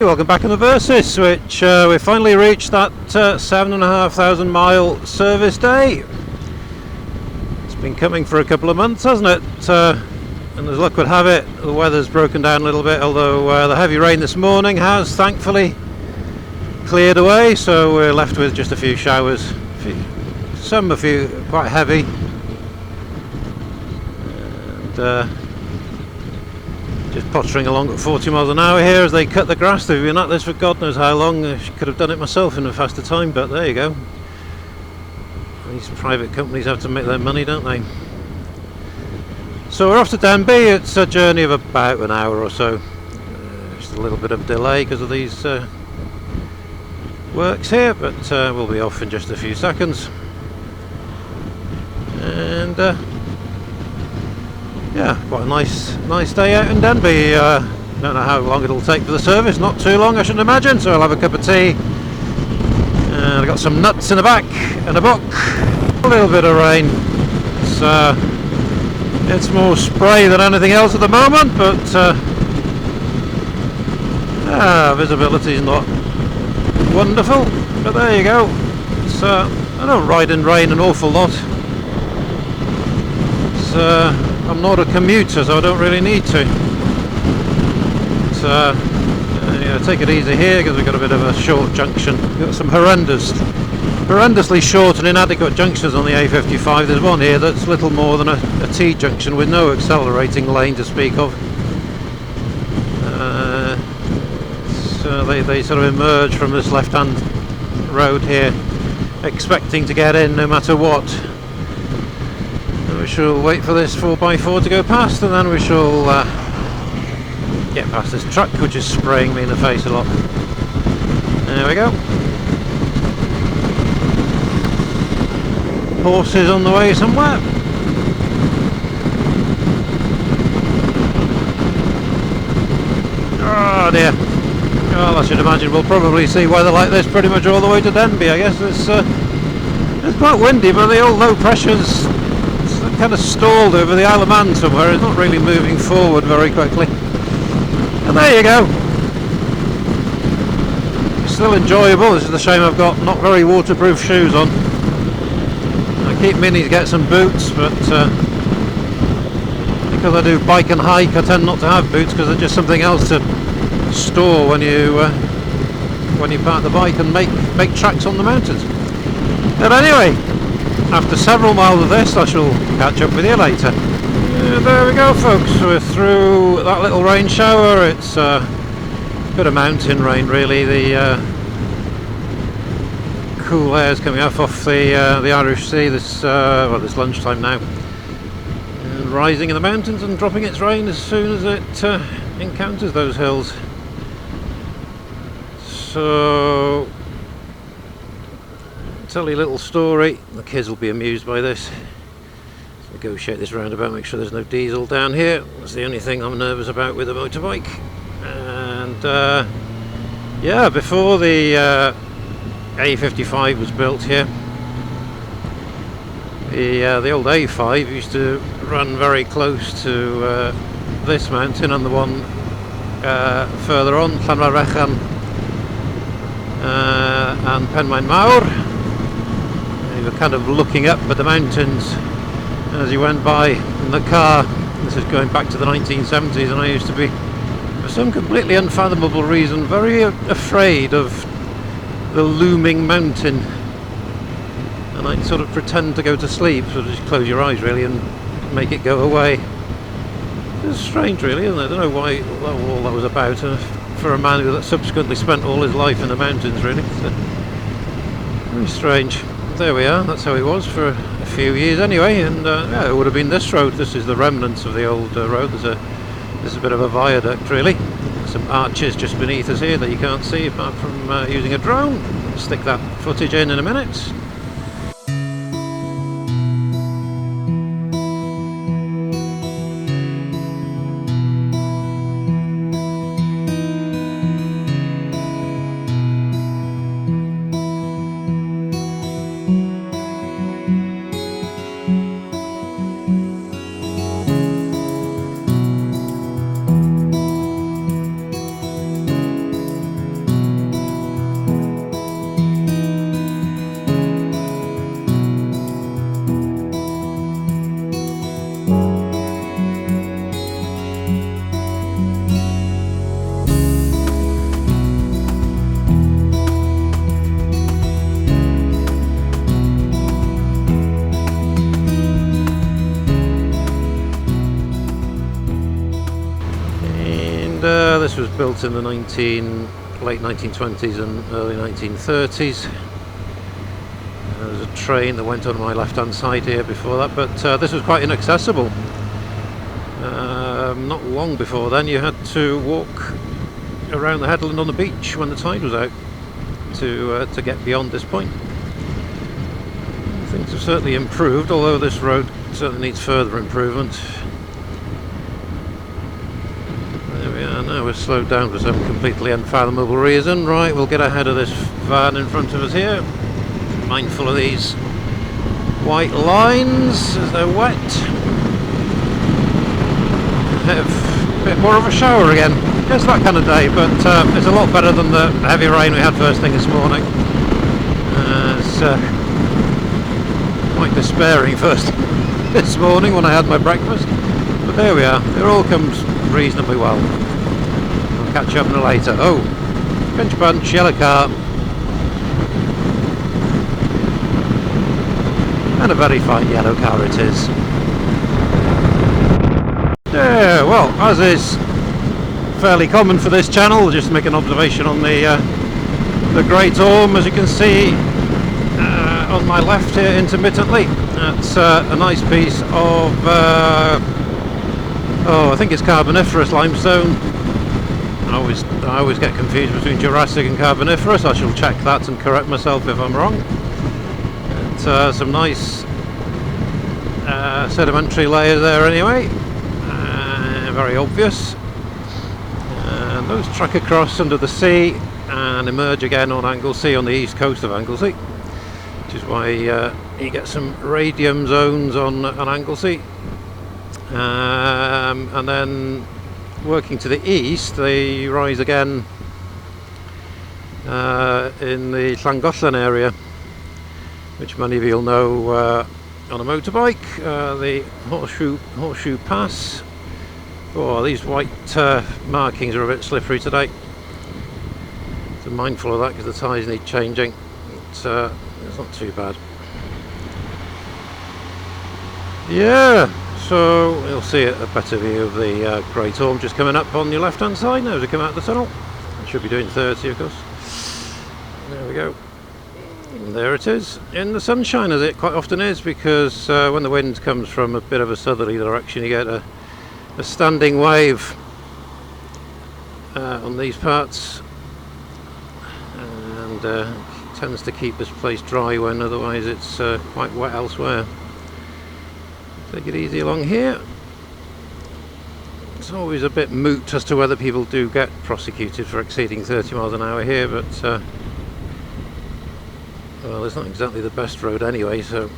Welcome back on the Versys, which we finally reached that 7,500 mile service day. It's been coming for a couple of months, hasn't it? And as luck would have it, the weather's broken down a little bit, although the heavy rain this morning has thankfully cleared away, so we're left with just a few showers, a few quite heavy, and just pottering along at 40 miles an hour here as they cut the grass. They've been at this for God knows how long. I could have done it myself in a faster time, but there you go. These private companies have to make their money, don't they? So we're off to Denby. It's a journey of about an hour or so. Just a little bit of delay because of these works here, but we'll be off in just a few seconds. And yeah, quite a nice day out in Denby. Don't know how long it'll take for the service. Not too long, I shouldn't imagine. So I'll have a cup of tea. And I've got some nuts in the back and a book. A little bit of rain. It's more spray than anything else at the moment, but visibility is not wonderful. But there you go. I don't ride in rain an awful lot. I'm not a commuter, so I don't really need to. Yeah, take it easy here because we've got a bit of a short junction. We've got some horrendously short and inadequate junctions on the A55. There's one here that's little more than a T junction with no accelerating lane to speak of. So they sort of emerge from this left-hand road here, expecting to get in no matter what. We shall wait for this 4x4 to go past, and then we shall get past this truck which is spraying me in the face a lot. There we go. Horses on the way somewhere. Oh dear. Well, I should imagine we'll probably see weather like this pretty much all the way to Denby. I guess it's quite windy, but the old low pressure's kind of stalled over the Isle of Man somewhere. It's not really moving forward very quickly. And there you go. It's still enjoyable. This is the shame I've got not very waterproof shoes on. I keep meaning to get some boots, but because I do bike and hike, I tend not to have boots because they're just something else to store when you park the bike and make tracks on the mountains. But anyway, after several miles of this, I shall catch up with you later. And there we go, folks. We're through that little rain shower. It's a bit of mountain rain, really. The cool air is coming off the Irish Sea this lunchtime now, and rising in the mountains and dropping its rain as soon as it encounters those hills. So, tell you a little story. The kids will be amused by this. Let's negotiate this roundabout, make sure there's no diesel down here. That's the only thing I'm nervous about with a motorbike. And yeah, before the A55 was built here, the old A5 used to run very close to this mountain and the one further on, Llanfairfechan and Penmaen Mawr. You were kind of looking up at the mountains as you went by in the car. This is going back to the 1970s, and I used to be, for some completely unfathomable reason, very afraid of the looming mountain, and I'd sort of pretend to go to sleep, sort of just close your eyes really and make it go away. It's strange really, isn't it? I don't know why all that was about, for a man who subsequently spent all his life in the mountains, really. So, very strange. There we are, that's how it was for a few years anyway, and yeah, it would have been this road. This is the remnants of the old road. There's a bit of a viaduct really. Some arches just beneath us here that you can't see apart from using a drone. I'll stick that footage in a minute. was built in the late 1920s and early 1930s. There was a train that went on my left-hand side here before that, but this was quite inaccessible. Not long before then, you had to walk around the headland on the beach when the tide was out to get beyond this point. Things have certainly improved, although this road certainly needs further improvement. There we are, now we're slowed down for some completely unfathomable reason. Right, we'll get ahead of this van in front of us here. Mindful of these white lines as they're wet. A bit more of a shower again. It's that kind of day, but it's a lot better than the heavy rain we had first thing this morning. It's quite despairing first this morning when I had my breakfast. But there we are. It all comes reasonably well. I'll catch you up in a later. Oh, pinch punch, yellow car. And a very fine yellow car it is. Yeah, well, as is fairly common for this channel, just to make an observation on the Great Orme, as you can see on my left here intermittently. That's a nice piece of, I think it's Carboniferous limestone. I always get confused between Jurassic and Carboniferous. I shall check that and correct myself if I'm wrong. It's some nice sedimentary layers there anyway. Very obvious, and those track across under the sea and emerge again on Anglesey, on the east coast of Anglesey, which is why you get some radium zones on Anglesey, and then working to the east they rise again in the Llangollen area, which many of you will know on a motorbike, the Horseshoe Pass. Oh, these white markings are a bit slippery today, so mindful of that because the tyres need changing. It's not too bad. Yeah, so you'll see a better view of the Great Orme just coming up on your left hand side now as we come out of the tunnel. I should be doing 30 of course. There we go. And there it is in the sunshine, as it quite often is, because when the wind comes from a bit of a southerly direction you get a standing wave on these parts, and tends to keep this place dry when otherwise it's quite wet elsewhere. Take it easy along here. It's always a bit moot as to whether people do get prosecuted for exceeding 30 miles an hour here, but well, it's not exactly the best road anyway, so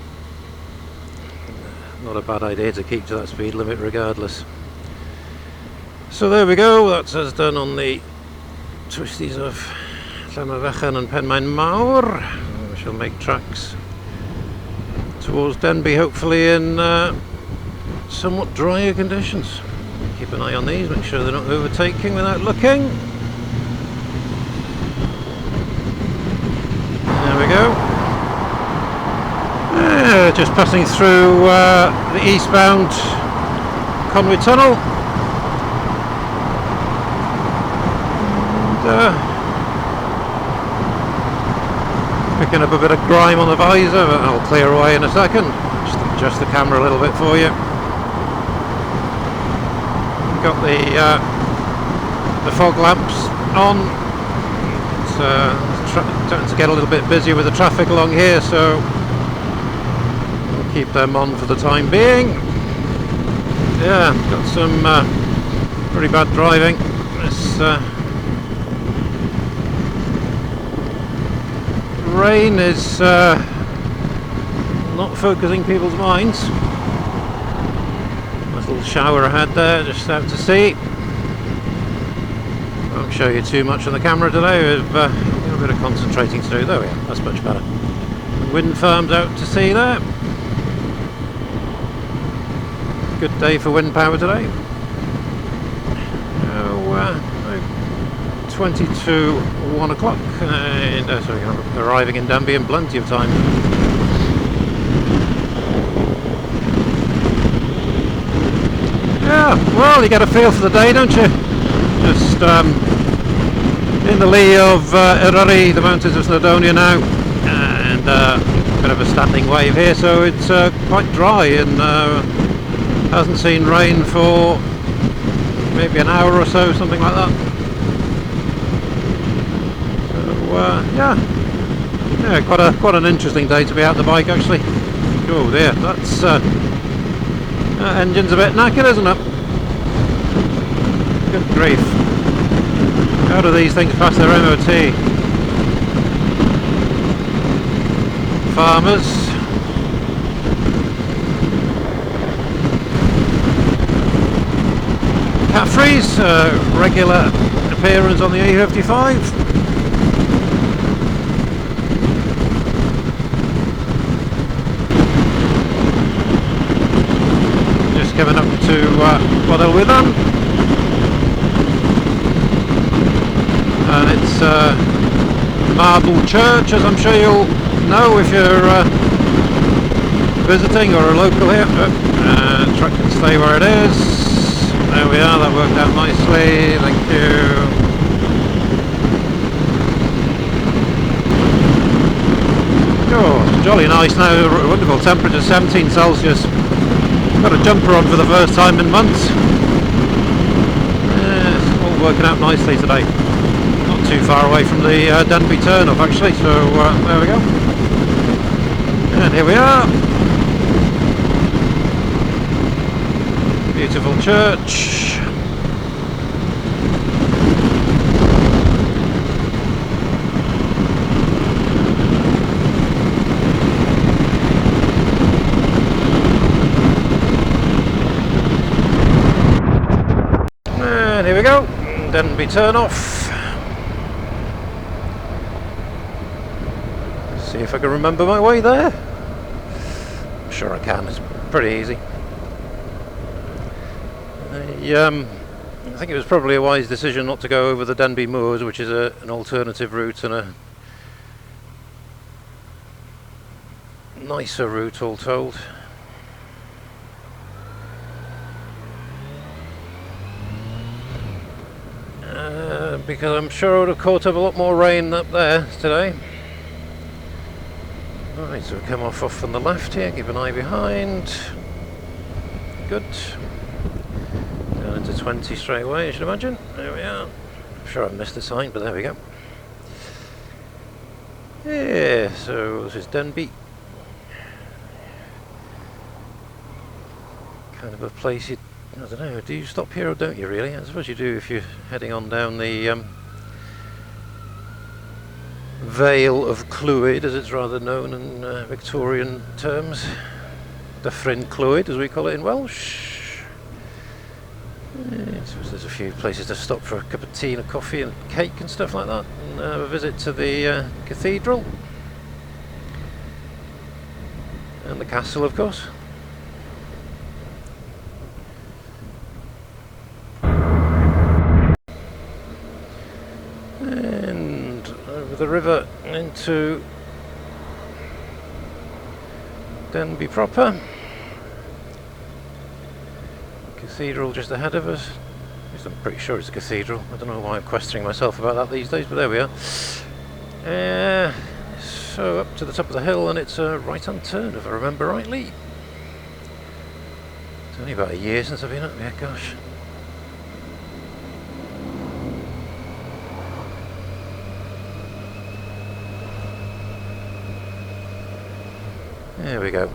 not a bad idea to keep to that speed limit regardless. So there we go, that's us done on the twisties of Llanfychen and Penmaen Mawr. We shall make tracks towards Denbigh, hopefully in somewhat drier conditions. Keep an eye on these, make sure they're not overtaking without looking. There we go. Just passing through the eastbound Conwy Tunnel. Picking up a bit of grime on the visor, but I'll clear away in a second. Just adjust the camera a little bit for you. Got the fog lamps on. It's starting to get a little bit busy with the traffic along here, so we'll keep them on for the time being. Yeah, got some pretty bad driving. This rain is not focusing people's minds. Nice little shower ahead there, just out to sea. Won't show you too much on the camera today. We've got a bit of concentrating to do. There we are, that's much better. Wind farms out to sea there. Good day for wind power today. 20 to 1 o'clock, and sorry, arriving in Denbigh in plenty of time. Yeah, well, you get a feel for the day, don't you? Just in the lee of Eryri, the mountains of Snowdonia now, and a bit of a standing wave here, so it's quite dry and hasn't seen rain for maybe an hour or so, something like that. So yeah, quite an interesting day to be out the bike actually. Oh dear, that's that engine's a bit knackered, isn't it? Good grief. How do these things pass their MOT? Farmers. Caffrey's, regular appearance on the A55. Just coming up to Bodelwyddan. And it's Marble Church, as I'm sure you'll know if you're visiting or a local here. Truck can stay where it is. There we are, that worked out nicely, thank you. Oh, it's jolly nice now, wonderful temperature, 17 Celsius. Got a jumper on for the first time in months. It's all working out nicely today. Not too far away from the Denby turn-off actually, so there we go. And here we are. Beautiful church. And here we go. Denby turn off. See if I can remember my way there. I'm sure I can, it's pretty easy. I think it was probably a wise decision not to go over the Denby Moors, which is an alternative route and a nicer route all told. Because I'm sure I would have caught up a lot more rain up there today. Right, so we come off on the left here, keep an eye behind. Good. Down into 20 straight away, I should imagine. There we are. I'm sure I've missed the sign, but there we go. Yeah, so this is Denby. Kind of a place you, I don't know, do you stop here or don't you really? I suppose you do if you're heading on down the Vale of Clwyd, as it's rather known in Victorian terms. Dyffryn Clwyd, as we call it in Welsh. I suppose there's a few places to stop for a cup of tea and a coffee and cake and stuff like that, and have a visit to the cathedral and the castle, of course. And over the river into Denby proper. Cathedral just ahead of us. At least I'm pretty sure it's a cathedral. I don't know why I'm questioning myself about that these days, but there we are. So up to the top of the hill, and it's a right-hand turn, if I remember rightly. It's only about a year since I've been up here, gosh. There we go.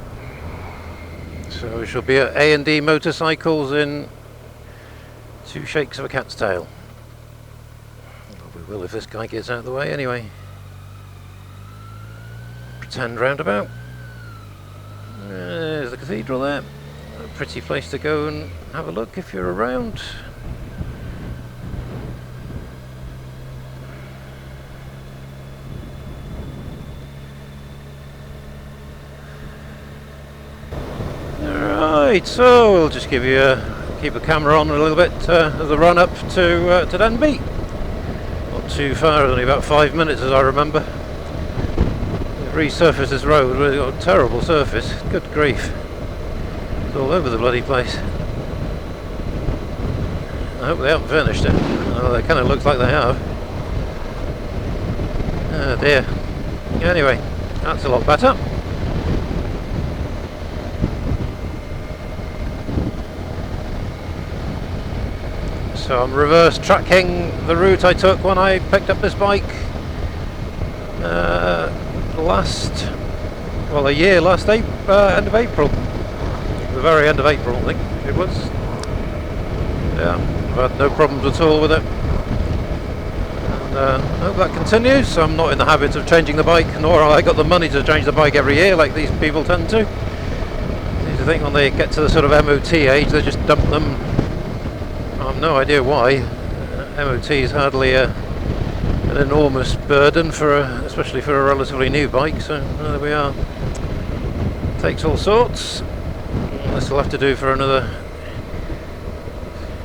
So we shall be at A&D Motorcycles in 2 shakes of a cat's tail. Well, we will if this guy gets out of the way anyway. Pretend roundabout. There's the cathedral there. A pretty place to go and have a look if you're around. Right, so we'll just give you keep the camera on a little bit as a run up to Denby. Not too far, only about 5 minutes as I remember. They've resurfaced this road, really got a terrible surface, good grief. It's all over the bloody place. I hope they haven't finished it. Well, it kind of looks like they have. Oh dear. Anyway, that's a lot better. So I'm reverse tracking the route I took when I picked up this bike end of April. The very end of April, I think it was. Yeah, I've had no problems at all with it. And I hope that continues. I'm not in the habit of changing the bike, nor have I got the money to change the bike every year like these people tend to. I think when they get to the sort of MOT age, they just dump them. I've no idea why. MOT is hardly an enormous burden especially for a relatively new bike. So there we are. Takes all sorts. This will have to do for another,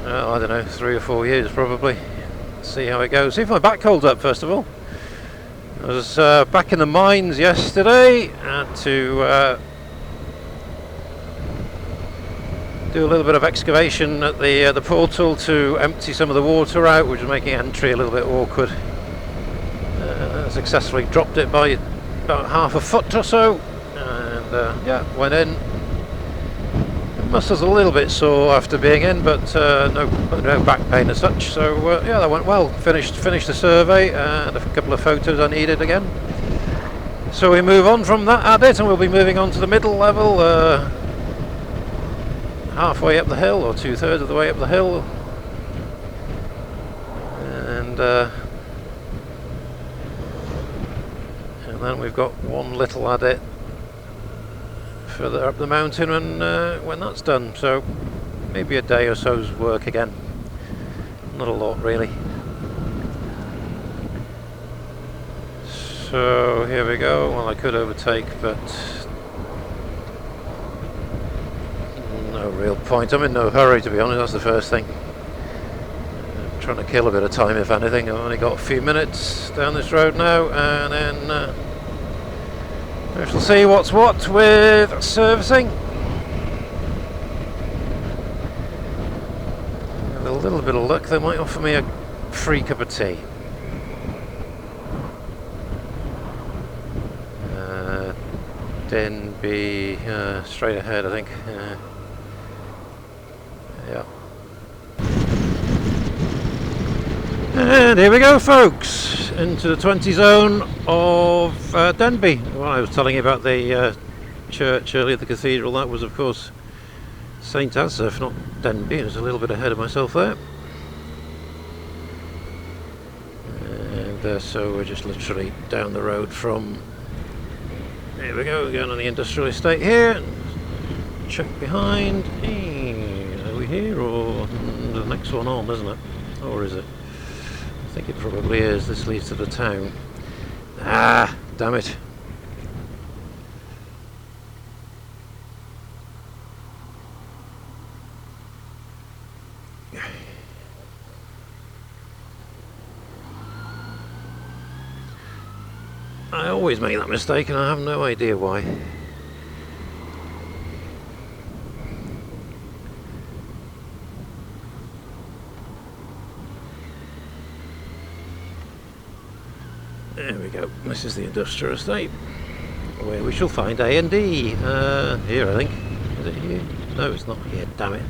I don't know, 3 or 4 years probably. See how it goes. See if my back holds up first of all. I was back in the mines yesterday. Had to do a little bit of excavation at the portal to empty some of the water out, which was making entry a little bit awkward. Successfully dropped it by about half a foot or so, and yeah, went in. Muscles a little bit sore after being in, but no back pain as such. So yeah, that went well. Finished the survey and a couple of photos I needed again. So we move on from that adit, and we'll be moving on to the middle level. Halfway up the hill, or 2/3 of the way up the hill, and then we've got one little adit further up the mountain when that's done. So maybe a day or so's work again. Not a lot really. So here we go. Well, I could overtake, but no real point. I'm in no hurry, to be honest. That's the first thing. I'm trying to kill a bit of time, if anything. I've only got a few minutes down this road now, and then we shall see what's what with servicing. With a little bit of luck, they might offer me a free cup of tea. Denby, straight ahead, I think. Yeah. And here we go, folks, into the 20 zone of Denby. Well, I was telling you about the church earlier, the cathedral. That was, of course, St Asaph, not Denby. I was a little bit ahead of myself there. And so we're just literally down the road from... Here we go, we're going on the industrial estate here. Check behind. Are we here, or the next one on, isn't it? Or is it? I think it probably is. This leads to the town. Ah, damn it. I always make that mistake, and I have no idea why. There we go. This is the industrial estate, where we shall find A&D. Here, I think. Is it here? No, it's not here. Damn it.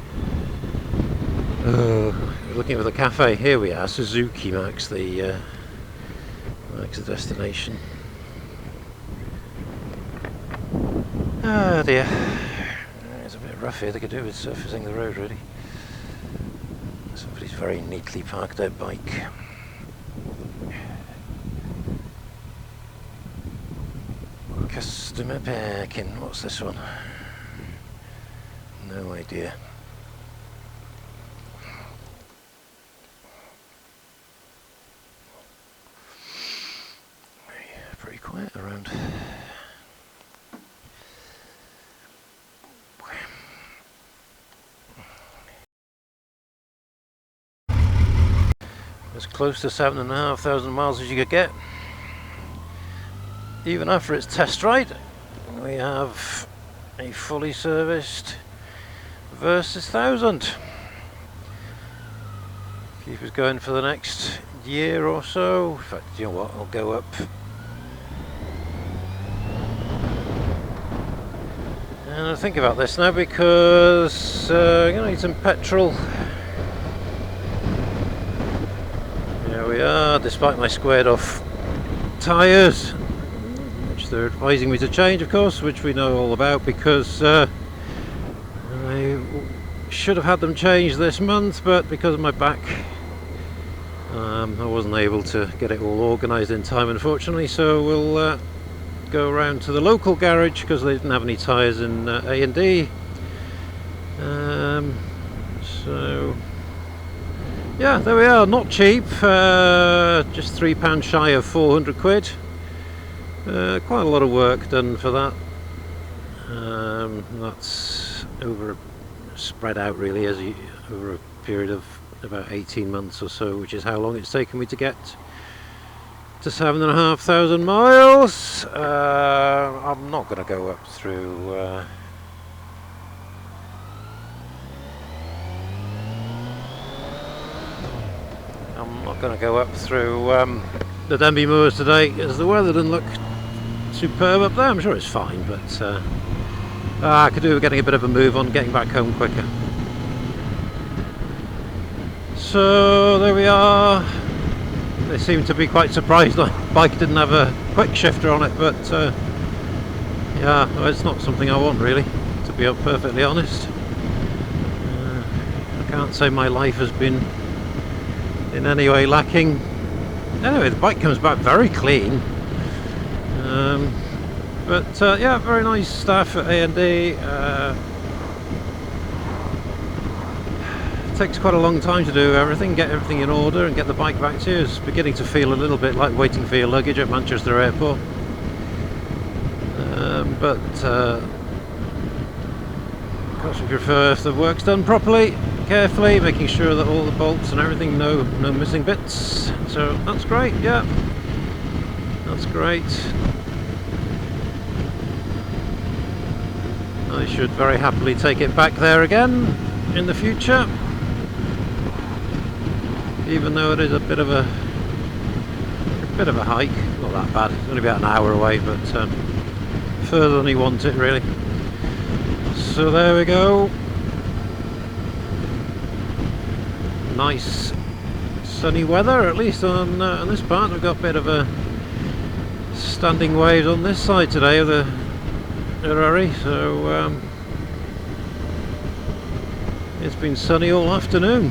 Looking for the cafe. Here we are. Suzuki marks the destination. Oh dear. It's a bit rough here. They could do with surfacing the road, really. Somebody's very neatly parked their bike. Customer parking. What's this one? No idea. Pretty quiet around. As close to 7,500 miles as you could get. Even after its test ride, we have a fully serviced Versys 1000. If Keep us going for the next year or so. In fact, you know what, I'll go up. And I think about this now because I'm going to need some petrol. Here we are, despite my squared off tyres, which they're advising me to change, of course, which we know all about because I should have had them changed this month, but because of my back I wasn't able to get it all organised in time, unfortunately, so we'll go around to the local garage because they didn't have any tyres in A&D. So yeah, there we are, not cheap, just £3 shy of 400 quid. Quite a lot of work done for that. That's spread out really over a period of about 18 months or so, which is how long it's taken me to get to 7,500 miles. I'm not going to go up through the Denby Moors today because the weather doesn't look superb up there. I'm sure it's fine, but I could do with getting a bit of a move on, getting back home quicker. So there we are. They seem to be quite surprised the bike didn't have a quick shifter on it, but yeah, well, it's not something I want really, to be perfectly honest. I can't say my life has been in any way lacking. Anyway, the bike comes back very clean. But yeah, very nice staff at A&D. It takes quite a long time to do everything, get everything in order and get the bike back to you. It's beginning to feel a little bit like waiting for your luggage at Manchester Airport. But of course we prefer if the work's done properly, carefully, making sure that all the bolts and everything, no missing bits. So that's great, yeah. That's great. I should very happily take it back there again in the future, even though it is a bit of a hike. Not that bad, it's only about an hour away, but further than you want it really. So there we go. Nice sunny weather, at least on this part. We've got a bit of a standing waves on this side today of the Urari, so it's been sunny all afternoon.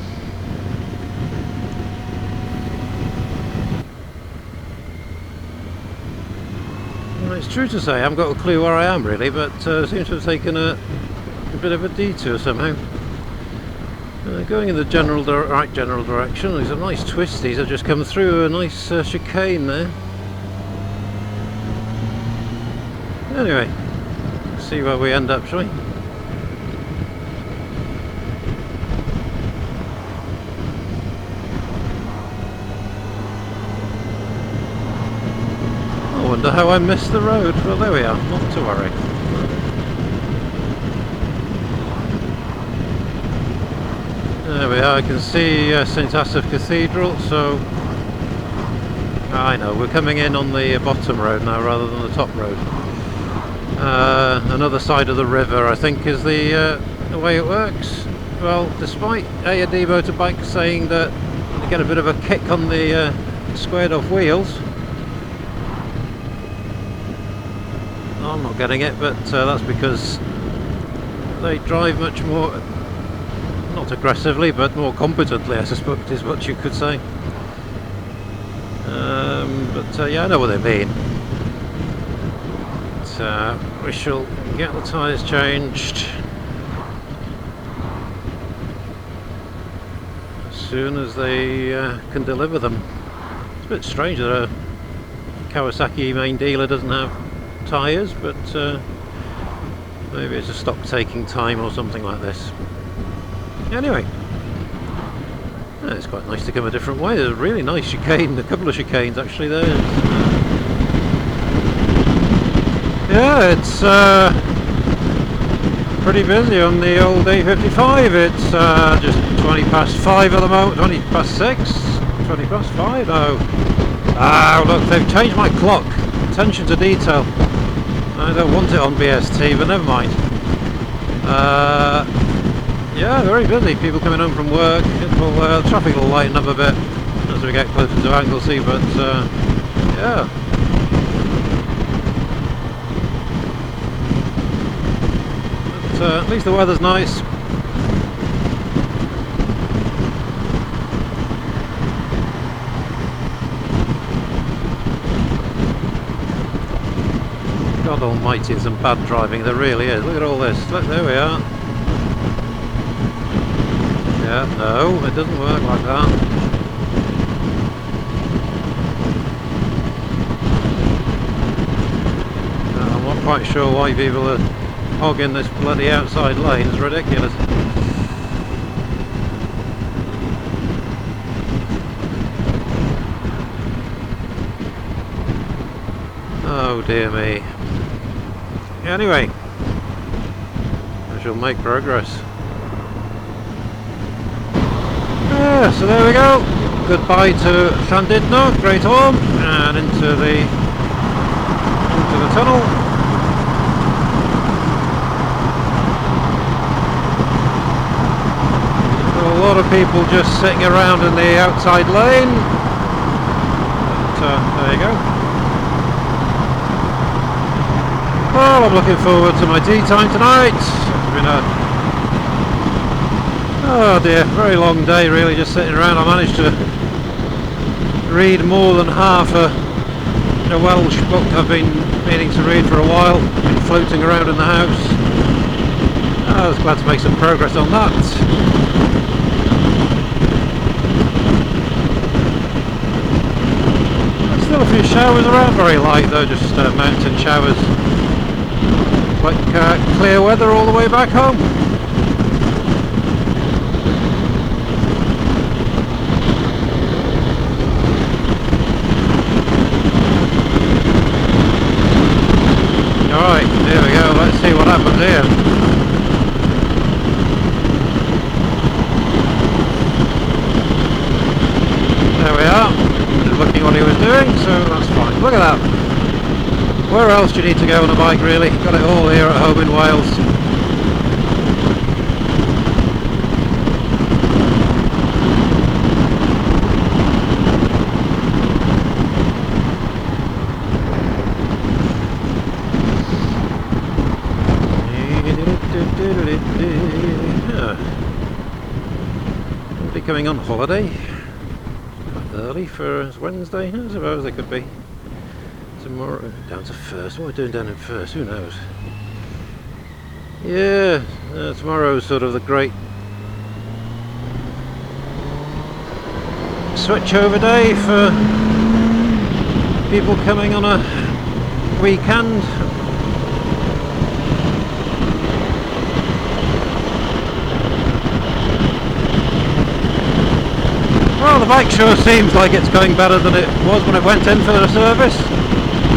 Well, it's true to say I haven't got a clue where I am really, but seems to have taken a bit of a detour somehow. Going in the right general direction. There's a nice twisties have just come through a nice chicane there. Anyway, let's see where we end up, shall we? I wonder how I missed the road. Well, there we are, not to worry. There we are, I can see St Asaph Cathedral, so I know, we're coming in on the bottom road now rather than the top road. Another side of the river, I think, is the way it works. Well, despite A&D motorbikes saying that they get a bit of a kick on the squared off wheels, I'm not getting it, but that's because they drive much more, not aggressively, but more competently, I suspect is what you could say. But yeah, I know what they mean. But, we shall get the tyres changed as soon as they can deliver them. It's a bit strange that a Kawasaki main dealer doesn't have tyres, but maybe it's a stock taking time or something like this. Anyway, it's quite nice to come a different way. There's a really nice chicane, a couple of chicanes actually there. Yeah, it's pretty busy on the old A55. It's just 20 past 5 at the moment, 20 past 6, 20 past 5, no. Ah, look, they've changed my clock. Attention to detail. I don't want it on BST, but never mind. Yeah, very busy. People coming home from work. Traffic will lighten up a bit as we get closer to Anglesey, but yeah. But at least the weather's nice. God almighty, it's some bad driving, there really is. Look at all this. Look, there we are. Yeah, no, it doesn't work like that. I'm not quite sure why people are hogging this bloody outside lane. It's ridiculous. Oh dear me. Anyway, I shall make progress. Yeah, so there we go. Goodbye to Llandudno, Great Orme, and into the tunnel. So a lot of people just sitting around in the outside lane. But there you go. Well, I'm looking forward to my tea time tonight. It's been a oh dear, very long day really, just sitting around. I managed to read more than half a Welsh book I've been meaning to read for a while, been floating around in the house. I was glad to make some progress on that. There's still a few showers around, very light though, just mountain showers. Like clear weather all the way back home. Alright, here we go, let's see what happens here. There we are, just looking what he was doing, so that's fine. Look at that. Where else do you need to go on a bike really? Got it all here at home in Wales. I'll be coming on holiday early for Wednesday, I suppose it could be. Tomorrow, down to First. What are we doing down in First? Who knows? Yeah, tomorrow's sort of the great switchover day for people coming on a weekend. Well, the bike sure seems like it's going better than it was when it went in for the service.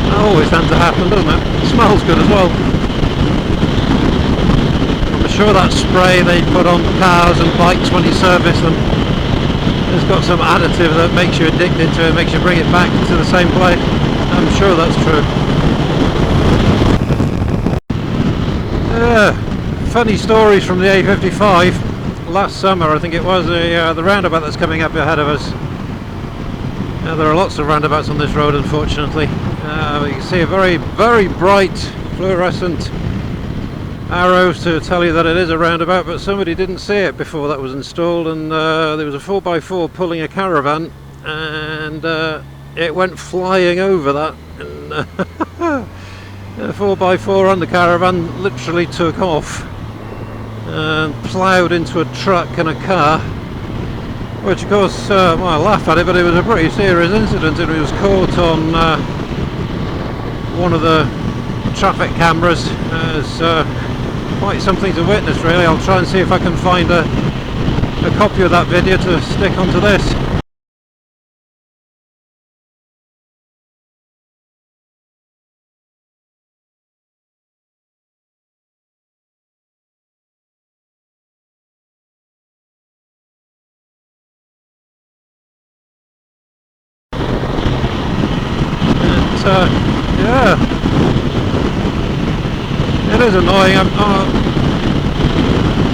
That always tends to happen, doesn't it? It smells good as well. I'm sure that spray they put on cars and bikes when you service them has got some additive that makes you addicted to it, makes you bring it back to the same place. I'm sure that's true. Funny stories from the A55. Last summer, I think it was, the roundabout that's coming up ahead of us. There are lots of roundabouts on this road, unfortunately. You can see a very, very bright fluorescent arrows to tell you that it is a roundabout, but somebody didn't see it before that was installed, and there was a 4x4 pulling a caravan, and it went flying over that, and the 4x4 on the caravan literally took off and ploughed into a truck and a car, which of course, well, I laugh at it, but it was a pretty serious incident. It was caught on one of the traffic cameras as quite something to witness really. I'll try and see if I can find a copy of that video to stick onto this. yeah, it is annoying.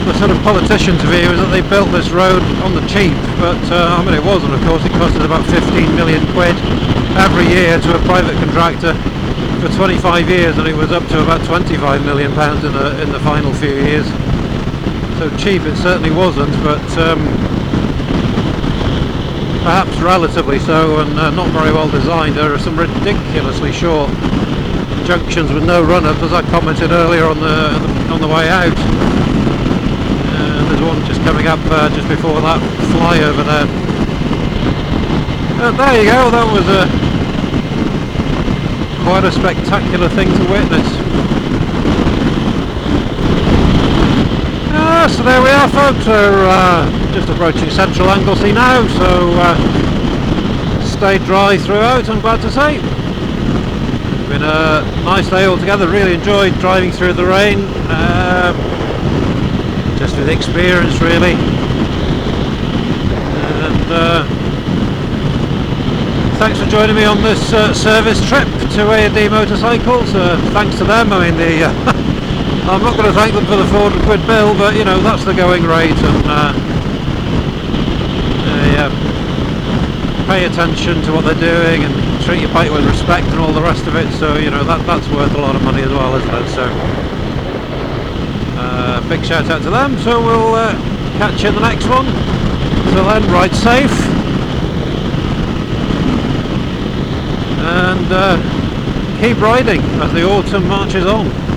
The sort of politician's view is that they built this road on the cheap, but I mean it wasn't, of course. It costed about 15 million quid every year to a private contractor for 25 years, and it was up to about 25 million pounds in the final few years. So cheap it certainly wasn't, but perhaps relatively so, and not very well designed. There are some ridiculously short junctions with no run-up, as I commented earlier on the way out. There's one just coming up just before that flyover there. There you go. That was quite a spectacular thing to witness. So there we are, folks. We're just approaching central Anglesey now, so stayed dry throughout, I'm glad to say. It's been a nice day altogether. Really enjoyed driving through the rain, just with experience really. And thanks for joining me on this service trip to A&D Motorcycles. Thanks to them. I mean, I'm not going to thank them for the 400 quid bill, but you know, that's the going rate, and pay attention to what they're doing and treat your bike with respect and all the rest of it. So you know, that's worth a lot of money as well, isn't it? So big shout out to them. So we'll catch you in the next one. Till then, ride safe, and keep riding as the autumn marches on.